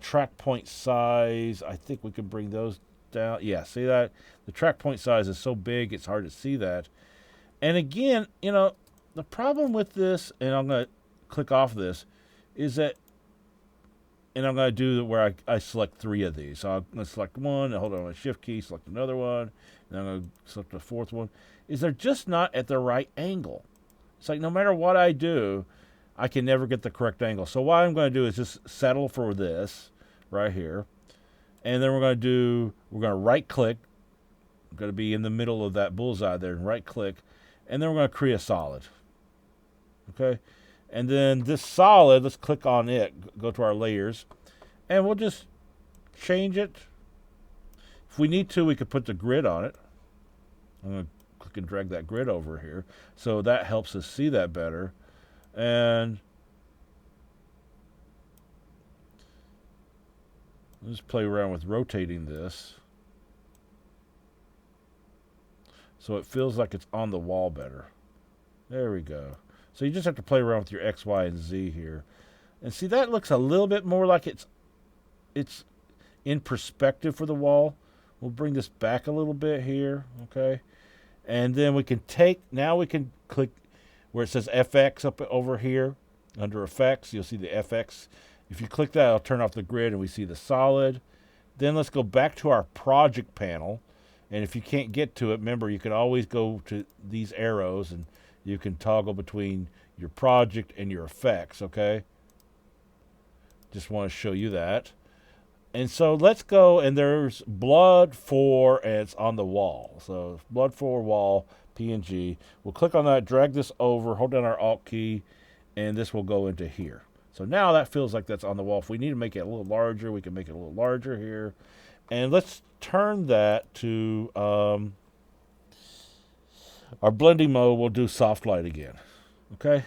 track point size. I think we can bring those down. Yeah, see that? The track point size is so big it's hard to see that. And again, the problem with this, and I'm going to click off this, is that, and I'm going to do where I select 3 of these. So I'm going to select one, and hold on my Shift key, select another one, and I'm going to select the 4th one. Is they're just not at the right angle. It's like no matter what I do, I can never get the correct angle. So what I'm going to do is just settle for this right here. And then we're going to right click. We're going to be in the middle of that bullseye there and right click. And then we're going to create a solid. Okay, and then this solid, let's click on it, go to our layers, and we'll just change it. If we need to, we could put the grid on it. I'm going to click and drag that grid over here, so that helps us see that better. And let's play around with rotating this so it feels like it's on the wall better. There we go. So you just have to play around with your X, Y, and Z here. And see, that looks a little bit more like it's in perspective for the wall. We'll bring this back a little bit here, okay? And then we can now we can click where it says FX up over here. Under Effects, you'll see the FX. If you click that, it'll turn off the grid and we see the solid. Then let's go back to our project panel. And if you can't get to it, remember, you can always go to these arrows and you can toggle between your project and your effects, okay? Just want to show you that. And so let's go, and there's Blood 4, and it's on the wall. So Blood 4 wall, PNG. We'll click on that, drag this over, hold down our Alt key, and this will go into here. So now that feels like that's on the wall. If we need to make it a little larger, we can make it a little larger here. And let's turn that to our blending mode. We'll do soft light again. Okay?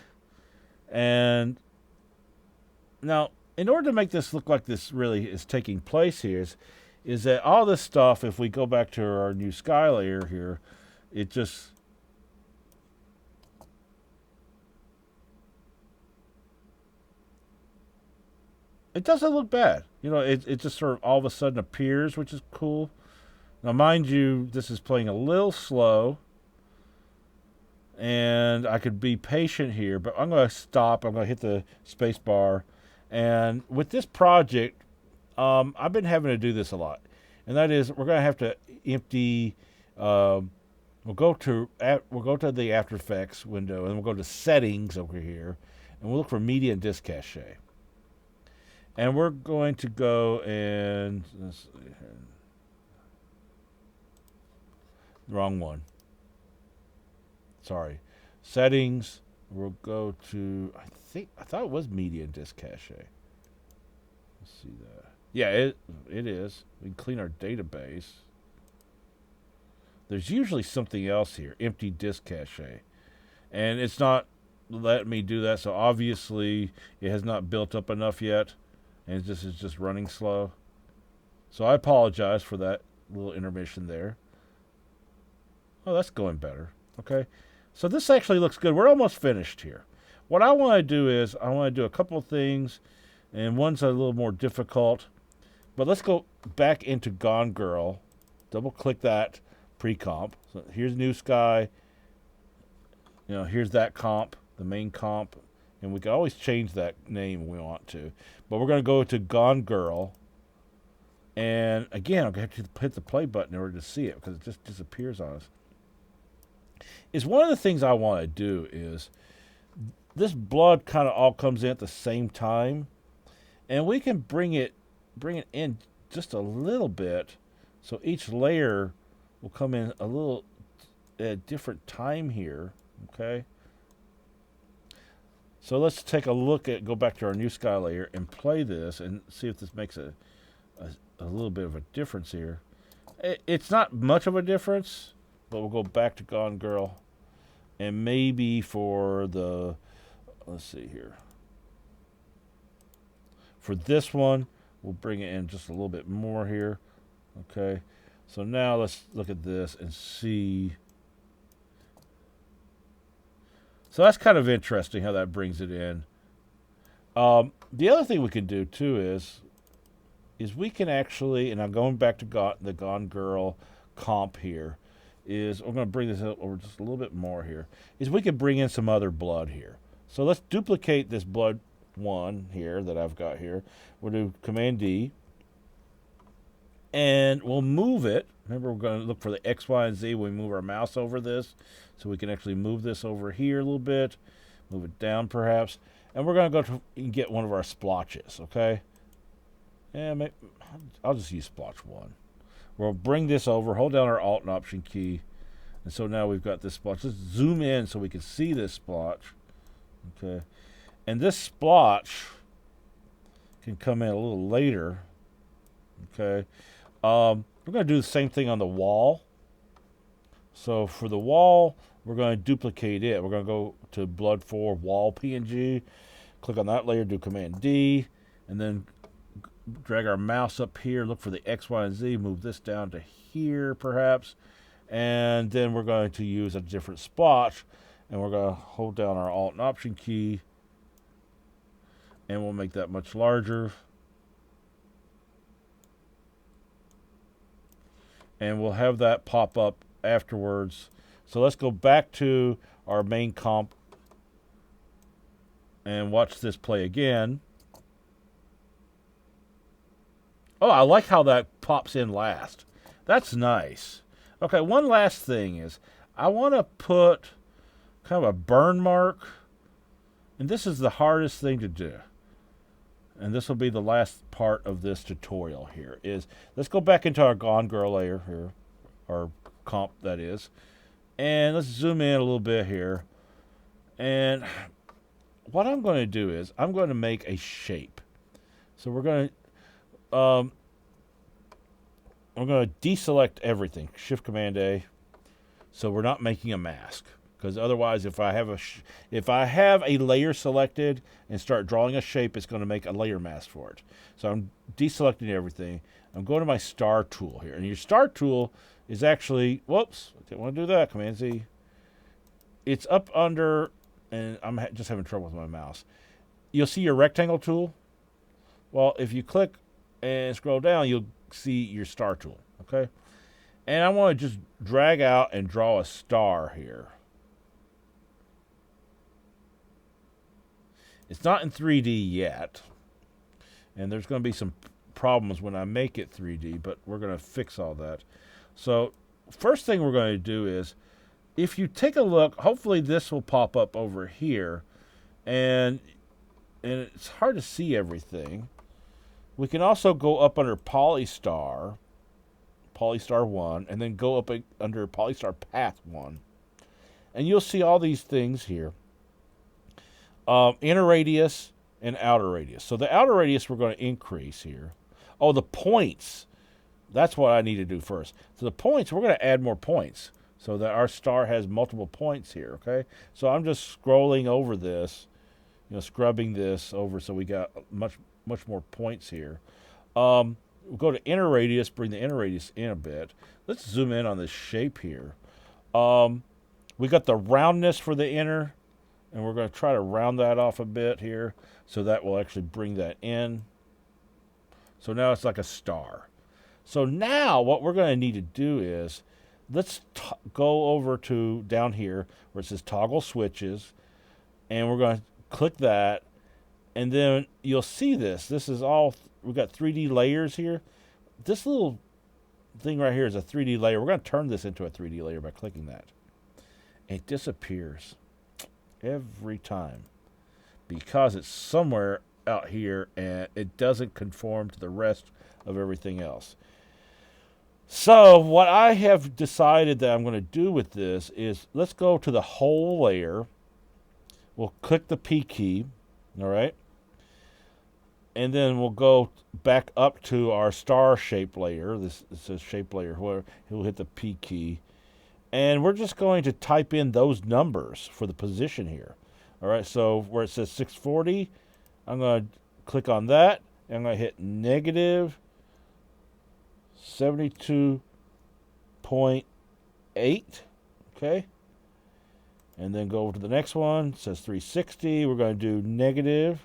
And now, in order to make this look like this really is taking place here, is that all this stuff, if we go back to our new sky layer here, it just... it doesn't look bad. You know, it just sort of all of a sudden appears, which is cool. Now, mind you, this is playing a little slow. And I could be patient here, but I'm going to stop. I'm going to hit the space bar. And with this project, I've been having to do this a lot. And that is, we're going to have to empty... we'll go to the After Effects window, and we'll go to Settings over here. And we'll look for Media and Disk Cache. And we're going to go and... let's see here. Wrong one. Sorry. Settings. We'll go to... I thought it was Media and Disk Cache. Let's see that. Yeah, it is. We can clean our database. There's usually something else here. Empty Disk Cache. And it's not letting me do that, so obviously it has not built up enough yet. And it's just running slow. So I apologize for that little intermission there. Oh, that's going better. Okay. So this actually looks good. We're almost finished here. What I want to do is I want to do a couple of things, and one's a little more difficult. But let's go back into Gone Girl. Double-click that pre-comp. So here's New Sky. You know, here's that comp, the main comp. And we can always change that name if we want to. But we're going to go to Gone Girl. And again, I'm going to have to hit the play button in order to see it because it just disappears on us. Is one of the things I want to do is this blood kind of all comes in at the same time. And we can bring it in just a little bit. So each layer will come in a little at a different time here. Okay. So let's take a look at, go back to our new sky layer and play this and see if this makes a little bit of a difference here. It's not much of a difference, but we'll go back to Gone Girl. And maybe for the, let's see here. For this one, we'll bring it in just a little bit more here. Okay. So now let's look at this and see. So that's kind of interesting how that brings it in. The other thing we can do too is we can actually, and I'm going back to the Gone Girl comp here, is I'm going to bring this over just a little bit more here, is we can bring in some other blood here. So let's duplicate this blood one here that I've got here. We'll do Command D. And we'll move it. Remember, we're going to look for the X, Y, and Z when we move our mouse over this. So we can actually move this over here a little bit. Move it down, perhaps. And we're going to go and get one of our splotches, okay? And I'll just use splotch 1. We'll bring this over, hold down our Alt and Option key. And so now we've got this splotch. Let's zoom in so we can see this splotch. Okay. And this splotch can come in a little later. Okay. We're going to do the same thing on the wall. So for the wall, we're going to duplicate it. We're going to go to Blood 4 Wall PNG, click on that layer, do Command D, and then drag our mouse up here, look for the X, Y, and Z, move this down to here perhaps, and then we're going to use a different splotch, and we're going to hold down our Alt and Option key, and we'll make that much larger. And we'll have that pop up afterwards. So let's go back to our main comp and watch this play again. Oh, I like how that pops in last. That's nice. Okay, one last thing is I want to put kind of a burn mark, and this is the hardest thing to do. And this will be the last part of this tutorial here. Is let's go back into our Gone Girl layer here, our comp that is, and let's zoom in a little bit here. And what I'm going to do is I'm going to make a shape. So we're going to deselect everything. Shift Command A. So we're not making a mask. Because otherwise, if I have a layer selected and start drawing a shape, it's going to make a layer mask for it. So I'm deselecting everything. I'm going to my star tool here, and your star tool is actually, whoops, I didn't want to do that. Command Z. It's up under, and I'm just having trouble with my mouse. You'll see your rectangle tool. Well, if you click and scroll down, you'll see your star tool. Okay, and I want to just drag out and draw a star here. It's not in 3D yet, and there's going to be some problems when I make it 3D, but we're going to fix all that. So first thing we're going to do is, if you take a look, hopefully this will pop up over here, and it's hard to see everything. We can also go up under Polystar 1, and then go up under Polystar Path 1, and you'll see all these things here. Inner radius and outer radius. So the outer radius we're going to increase here. Oh, the points. That's what I need to do first. So the points, we're going to add more points so that our star has multiple points here, okay? So I'm just scrolling over this, scrubbing this over so we got much more points here. We'll go to inner radius, bring the inner radius in a bit. Let's zoom in on this shape here. We got the roundness for the inner, and we're going to try to round that off a bit here, so that will actually bring that in. So now it's like a star. So now what we're going to need to do is, let's go over to down here where it says toggle switches, and we're going to click that, and then you'll see this. This is all, we've got 3D layers here. This little thing right here is a 3D layer. We're going to turn this into a 3D layer by clicking that. It disappears every time because it's somewhere out here and it doesn't conform to the rest of everything else. So what I have decided that I'm going to do with this is, let's go to the whole layer. We'll click the P key, all right? And then we'll go back up to our star shape layer. This says shape layer, where we'll hit the P key. And we're just going to type in those numbers for the position here. All right, so where it says 640, I'm going to click on that, and I'm going to hit negative 72.8, okay? And then go over to the next one. It says 360. We're going to do negative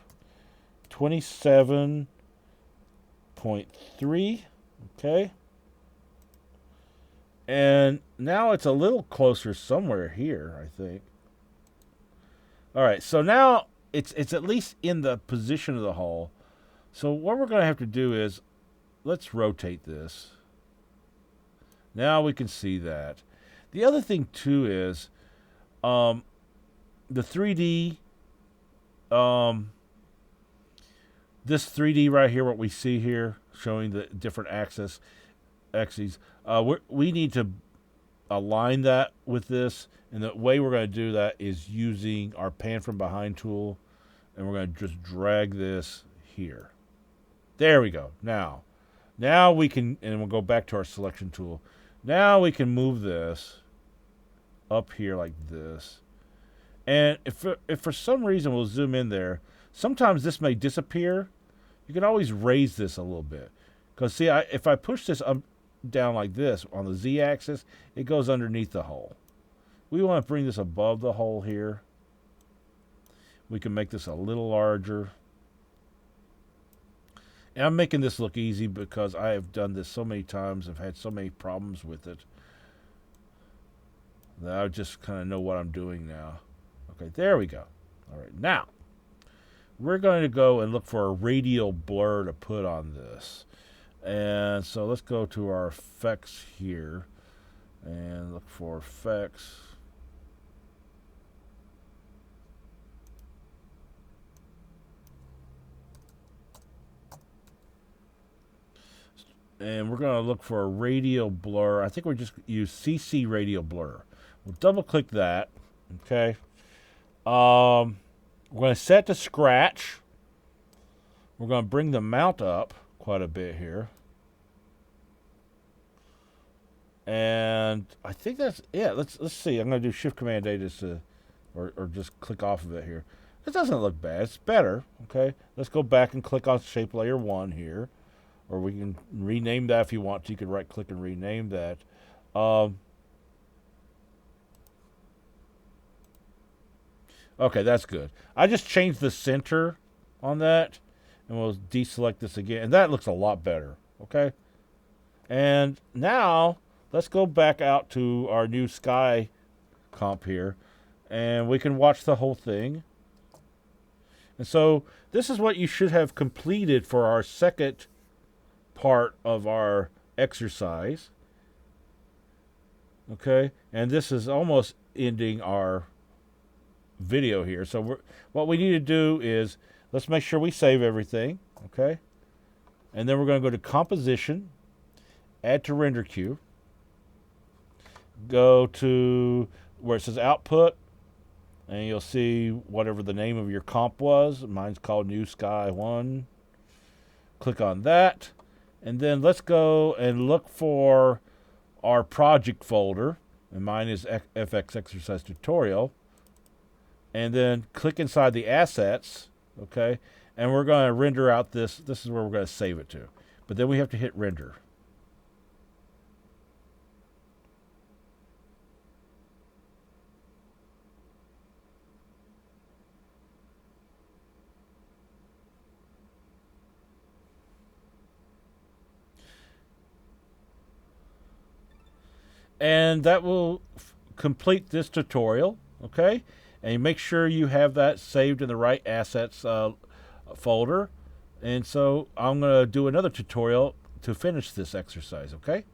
27.3, okay? And now it's a little closer somewhere here, I think. All right, so now it's at least in the position of the hole. So what we're going to have to do is, let's rotate this. Now we can see that. The other thing, too, is the 3D, this 3D right here, what we see here, showing the different axes, we need to align that with this. And the way we're going to do that is using our pan from behind tool. And we're going to just drag this here. There we go. Now we can, and we'll go back to our selection tool. Now we can move this up here like this. And if for some reason we'll zoom in there, sometimes this may disappear. You can always raise this a little bit. Because see, if I push this up, down like this on the z-axis, it goes underneath the hole. We want to bring this above the hole here. We can make this a little larger. And I'm making this look easy because I have done this so many times. I've had so many problems with it that I just kind of know what I'm doing now. Okay, there we go. All right, now we're going to go and look for a radial blur to put on this. And so let's go to our effects here and look for effects. And we're going to look for a radial blur. I think we just use CC radial blur. We'll double click that. Okay. We're going to set to scratch. We're going to bring the mount up quite a bit here. And I think that's, yeah, let's see. I'm going to do Shift Command A just to, or just click off of it here. It doesn't look bad. It's better. Okay. Let's go back and click on Shape Layer 1 here. Or we can rename that if you want to. You can right click and rename that. Okay, that's good. I just changed the center on that. And we'll deselect this again. And that looks a lot better. Okay. And now let's go back out to our new sky comp here. And we can watch the whole thing. And so this is what you should have completed for our second part of our exercise. Okay, and this is almost ending our video here. So what we need to do is let's make sure we save everything. Okay, and then we're going to go to Composition, Add to Render Queue, go to where it says Output, and you'll see whatever the name of your comp was. Mine's called New Sky 1. Click on that. And then let's go and look for our project folder. And mine is FX Exercise Tutorial. And then click inside the assets. Okay. And we're going to render out this. This is where we're going to save it to. But then we have to hit render. And that will complete this tutorial, okay? And you make sure you have that saved in the right assets folder. And so I'm going to do another tutorial to finish this exercise, okay?